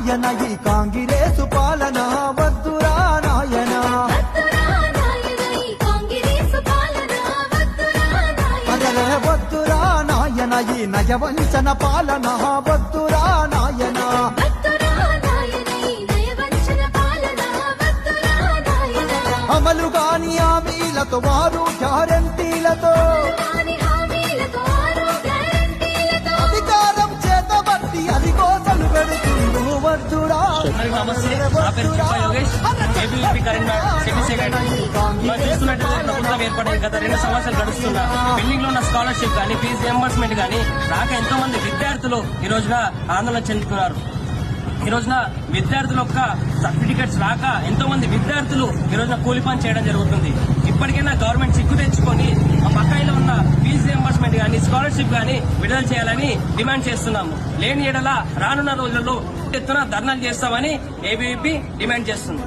నాయన ఈ కాంగ్రెసు పాలన వద్దురా నాయన అదరే వద్దురా నాయన ఈ నయవంచన పాలన వద్దురా నాయన అమలు కాని హామీలతో వారు గ్యారంటీలతో అధికారం చేతబట్టి అది కోసలు పెడుతుండు వద్దురా. ప్రభుత్వం ఏర్పడిన గత 2 సంవత్సరాలు గడుస్తున్నా పెండింగ్ లో ఉన్న స్కాలర్షిప్ గానీ ఫీజు రియంబర్స్మెంట్ గానీ రాక ఎంతో మంది విద్యార్థులు ఈ రోజున ఆందోళన చెందుతున్నారు. ఈ రోజున విద్యార్థుల యొక్క సర్టిఫికెట్స్ రాక ఎంతో మంది విద్యార్థులు ఈ రోజున కూలి పని చేయడం జరుగుతుంది. ఇప్పటికైనా గవర్నమెంట్ చిక్కు తెచ్చుకొని ఆ బకాయిలో ఉన్న ఫీజు రియంబర్స్మెంట్ గానీ స్కాలర్షిప్ గానీ విడుదల చేయాలని డిమాండ్ చేస్తున్నాము. లేని ఎడల రానున్న రోజుల్లో ఎత్తున ధర్నాలు చేస్తామని ఏబీవీపీ డిమాండ్ చేస్తుంది.